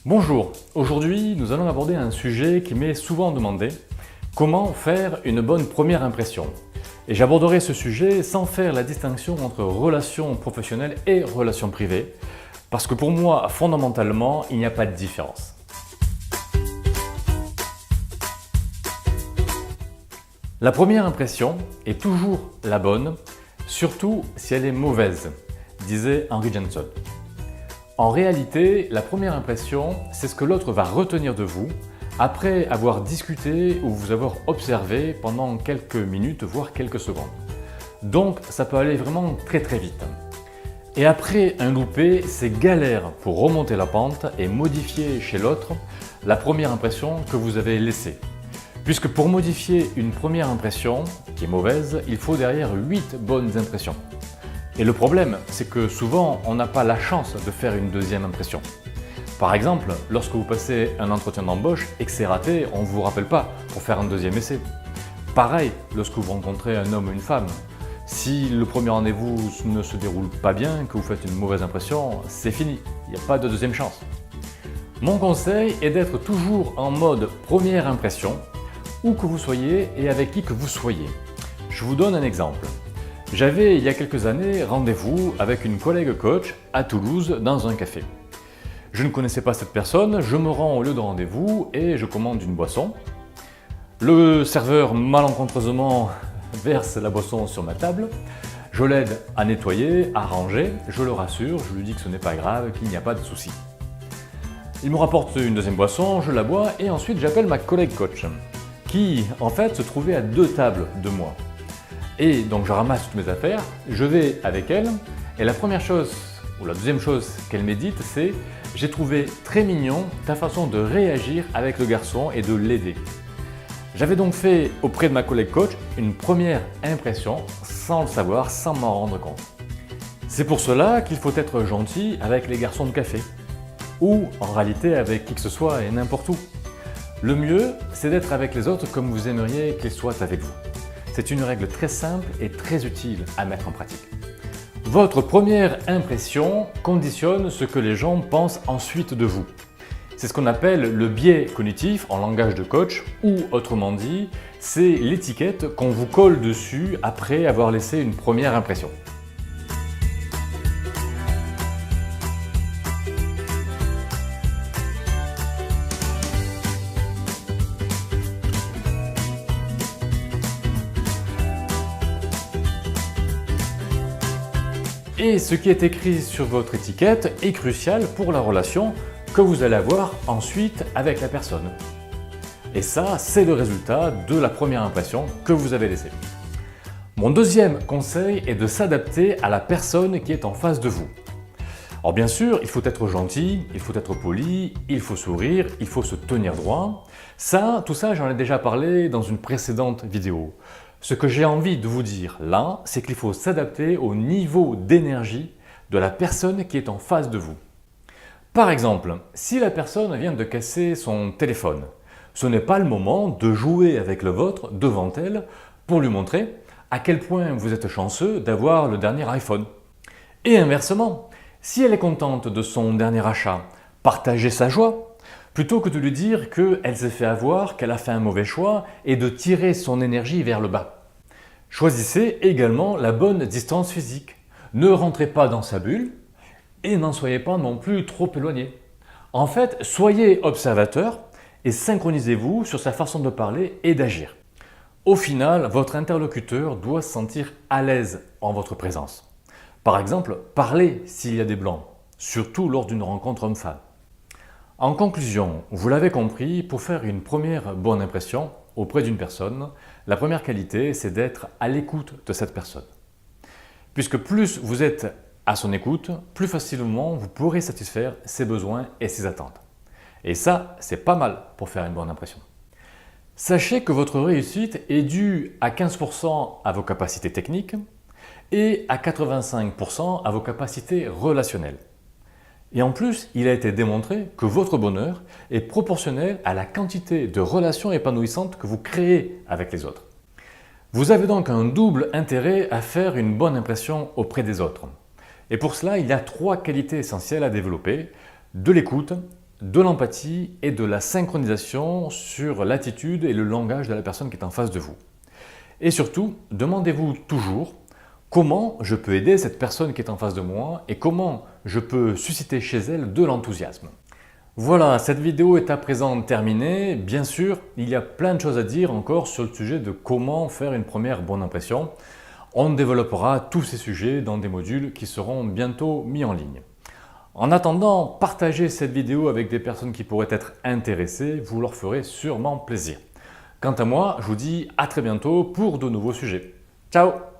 Bonjour, aujourd'hui nous allons aborder un sujet qui m'est souvent demandé, comment faire une bonne première impression. Et j'aborderai ce sujet sans faire la distinction entre relations professionnelles et relations privées, parce que pour moi, fondamentalement, il n'y a pas de différence. La première impression est toujours la bonne, surtout si elle est mauvaise, disait Henry Jensen. En réalité, la première impression, c'est ce que l'autre va retenir de vous après avoir discuté ou vous avoir observé pendant quelques minutes, voire quelques secondes. Donc, ça peut aller vraiment très vite. Et après un loupé, c'est galère pour remonter la pente et modifier chez l'autre la première impression que vous avez laissée. Puisque pour modifier une première impression qui est mauvaise, il faut derrière 8 bonnes impressions. Et le problème, c'est que souvent, on n'a pas la chance de faire une deuxième impression. Par exemple, lorsque vous passez un entretien d'embauche et que c'est raté, on ne vous rappelle pas pour faire un deuxième essai. Pareil, lorsque vous rencontrez un homme ou une femme. Si le premier rendez-vous ne se déroule pas bien, que vous faites une mauvaise impression, c'est fini, il n'y a pas de deuxième chance. Mon conseil est d'être toujours en mode première impression, où que vous soyez et avec qui que vous soyez. Je vous donne un exemple. J'avais il y a quelques années rendez-vous avec une collègue coach à Toulouse dans un café. Je ne connaissais pas cette personne, je me rends au lieu de rendez-vous et je commande une boisson. Le serveur malencontreusement verse la boisson sur ma table. Je l'aide à nettoyer, à ranger, je le rassure, je lui dis que ce n'est pas grave, qu'il n'y a pas de souci. Il me rapporte une deuxième boisson, je la bois et ensuite j'appelle ma collègue coach qui en fait se trouvait à 2 tables de moi. Et donc je ramasse toutes mes affaires, je vais avec elle et la première chose ou la deuxième chose qu'elle médite c'est « J'ai trouvé très mignon ta façon de réagir avec le garçon et de l'aider ». J'avais donc fait auprès de ma collègue coach une première impression sans le savoir, sans m'en rendre compte. C'est pour cela qu'il faut être gentil avec les garçons de café ou en réalité avec qui que ce soit et n'importe où. Le mieux c'est d'être avec les autres comme vous aimeriez qu'ils soient avec vous. C'est une règle très simple et très utile à mettre en pratique. Votre première impression conditionne ce que les gens pensent ensuite de vous. C'est ce qu'on appelle le biais cognitif en langage de coach ou autrement dit, c'est l'étiquette qu'on vous colle dessus après avoir laissé une première impression. Et ce qui est écrit sur votre étiquette est crucial pour la relation que vous allez avoir ensuite avec la personne. Et ça, c'est le résultat de la première impression que vous avez laissée. Mon deuxième conseil est de s'adapter à la personne qui est en face de vous. Alors bien sûr, il faut être gentil, il faut être poli, il faut sourire, il faut se tenir droit. Tout ça, j'en ai déjà parlé dans une précédente vidéo. Ce que j'ai envie de vous dire là, c'est qu'il faut s'adapter au niveau d'énergie de la personne qui est en face de vous. Par exemple, si la personne vient de casser son téléphone, ce n'est pas le moment de jouer avec le vôtre devant elle pour lui montrer à quel point vous êtes chanceux d'avoir le dernier iPhone. Et inversement, si elle est contente de son dernier achat, partagez sa joie. Plutôt que de lui dire qu'elle s'est fait avoir, qu'elle a fait un mauvais choix et de tirer son énergie vers le bas. Choisissez également la bonne distance physique. Ne rentrez pas dans sa bulle et n'en soyez pas non plus trop éloigné. En fait, soyez observateur et synchronisez-vous sur sa façon de parler et d'agir. Au final, votre interlocuteur doit se sentir à l'aise en votre présence. Par exemple, parlez s'il y a des blancs, surtout lors d'une rencontre homme-femme. En conclusion, vous l'avez compris, pour faire une première bonne impression auprès d'une personne, la première qualité, c'est d'être à l'écoute de cette personne. Puisque plus vous êtes à son écoute, plus facilement vous pourrez satisfaire ses besoins et ses attentes. Et ça, c'est pas mal pour faire une bonne impression. Sachez que votre réussite est due à 15% à vos capacités techniques et à 85% à vos capacités relationnelles. Et en plus, il a été démontré que votre bonheur est proportionnel à la quantité de relations épanouissantes que vous créez avec les autres. Vous avez donc un double intérêt à faire une bonne impression auprès des autres. Et pour cela, il y a 3 qualités essentielles à développer: de l'écoute, de l'empathie et de la synchronisation sur l'attitude et le langage de la personne qui est en face de vous. Et surtout, demandez-vous toujours comment je peux aider cette personne qui est en face de moi et comment je peux susciter chez elle de l'enthousiasme. Voilà, cette vidéo est à présent terminée. Bien sûr, il y a plein de choses à dire encore sur le sujet de comment faire une première bonne impression. On développera tous ces sujets dans des modules qui seront bientôt mis en ligne. En attendant, partagez cette vidéo avec des personnes qui pourraient être intéressées, vous leur ferez sûrement plaisir. Quant à moi, je vous dis à très bientôt pour de nouveaux sujets. Ciao!